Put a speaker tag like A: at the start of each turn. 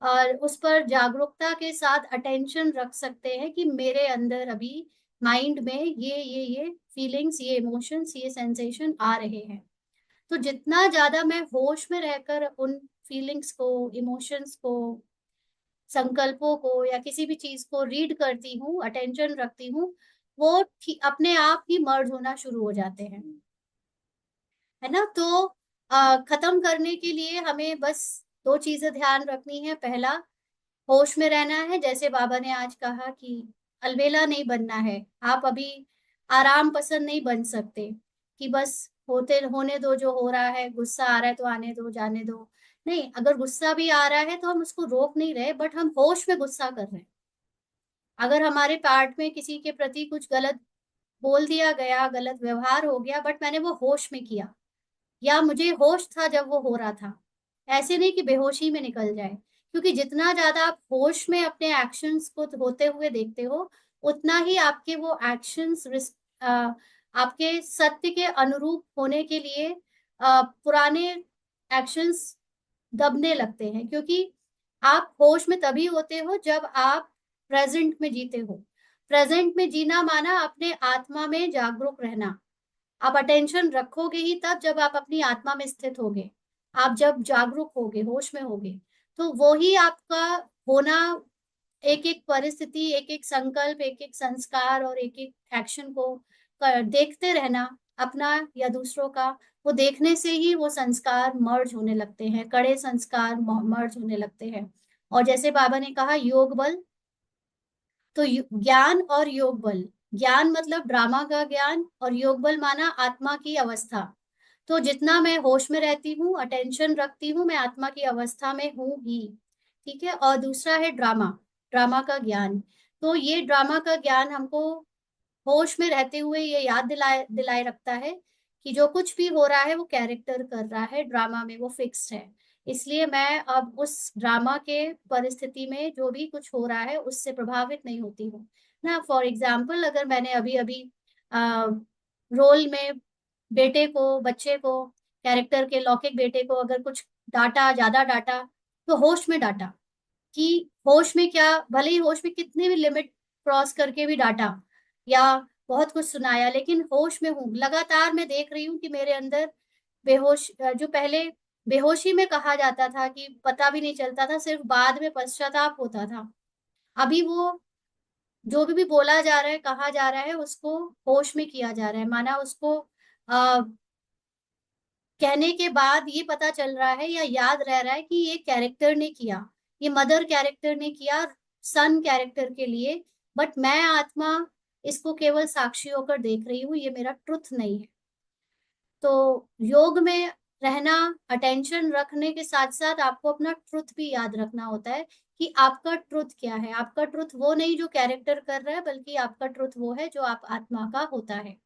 A: और उस पर जागरूकता के साथ अटेंशन रख सकते हैं कि मेरे अंदर अभी माइंड में ये फीलिंग्स, ये इमोशंस, ये सेंसेशन आ रहे हैं। तो जितना ज्यादा मैं होश में रहकर उन फीलिंग्स को, इमोशंस को, संकल्पों को या किसी भी चीज को रीड करती हूँ, अटेंशन रखती हूँ, वो अपने आप ही मर्ज होना शुरू हो जाते हैं, है ना। तो खत्म करने के लिए हमें बस दो चीजें ध्यान रखनी है। पहला, होश में रहना है, जैसे बाबा ने आज कहा कि अलबेला नहीं बनना है। आप अभी आराम पसंद नहीं बन सकते कि बस होते होने दो, जो हो रहा है, गुस्सा आ रहा है तो आने दो, जाने दो। नहीं, अगर गुस्सा भी आ रहा है तो हम उसको रोक नहीं रहे, बट हम होश में गुस्सा कर रहे हैं। अगर हमारे पार्ट में किसी के प्रति कुछ गलत बोल दिया गया, गलत व्यवहार हो गया, बट मैंने वो होश में किया, या मुझे होश था जब वो हो रहा था, ऐसे नहीं कि बेहोशी में निकल जाए। क्योंकि जितना ज्यादा आप होश में अपने एक्शंस को होते हुए देखते हो, उतना ही आपके वो एक्शंस आपके सत्य के अनुरूप होने के लिए पुराने एक्शंस दबने लगते हैं। क्योंकि आप होश में तभी होते हो जब आप प्रेजेंट में जीते हो। प्रेजेंट में जीना माना अपने आत्मा में जागरूक रहना। आप अटेंशन रखोगे ही तब जब आप अपनी आत्मा में स्थित होगे, आप जब जागरूक होगे, होश में होगे, तो वो ही आपका होना, एक एक परिस्थिति, एक एक संकल्प, एक एक संस्कार और एक एक एक्शन को देखते रहना, अपना या दूसरों का, वो देखने से ही वो संस्कार मर्ज होने लगते हैं, कड़े संस्कार मर्ज होने लगते हैं। और जैसे बाबा ने कहा, योग बल, तो ज्ञान और योग बल, ज्ञान मतलब ड्रामा का ज्ञान, और योग बल माना आत्मा की अवस्था। तो जितना मैं होश में रहती हूँ, अटेंशन रखती हूँ, मैं आत्मा की अवस्था में हूँ ही। ठीक है। और दूसरा है ड्रामा, ड्रामा का ज्ञान। तो ये ड्रामा का ज्ञान हमको होश में रहते हुए ये याद दिलाए दिलाए रखता है कि जो कुछ भी हो रहा है वो कैरेक्टर कर रहा है, ड्रामा में वो फिक्स्ड है। इसलिए मैं अब उस ड्रामा के परिस्थिति में जो भी कुछ हो रहा है उससे प्रभावित नहीं होती हूँ ना। फॉर एग्जाम्पल, अगर मैंने अभी अभी रोल में बेटे को, बच्चे को, कैरेक्टर के लौकिक बेटे को अगर कुछ डांटा, ज्यादा डांटा, तो होश में डांटा, कि होश में क्या, भले ही होश में कितने भी लिमिट क्रॉस करके भी डांटा या बहुत कुछ सुनाया, लेकिन होश में हूँ, लगातार मैं देख रही हूँ कि मेरे अंदर जो पहले बेहोशी में कहा जाता था कि पता भी नहीं चलता था, सिर्फ बाद में पश्चाताप होता था, अभी वो जो भी बोला जा रहा है, कहा जा रहा है, उसको होश में किया जा रहा है। माना उसको आ, कहने के बाद ये पता चल रहा है या याद रह रहा है कि ये कैरेक्टर ने किया, ये मदर कैरेक्टर ने किया सन कैरेक्टर के लिए, बट मैं आत्मा इसको केवल साक्षी होकर देख रही हूँ, ये मेरा ट्रुथ नहीं है। तो योग में रहना, अटेंशन रखने के साथ साथ आपको अपना ट्रुथ भी याद रखना होता है कि आपका ट्रुथ क्या है। आपका ट्रुथ वो नहीं जो कैरेक्टर कर रहा है, बल्कि आपका ट्रुथ वो है जो आप आत्मा का होता है।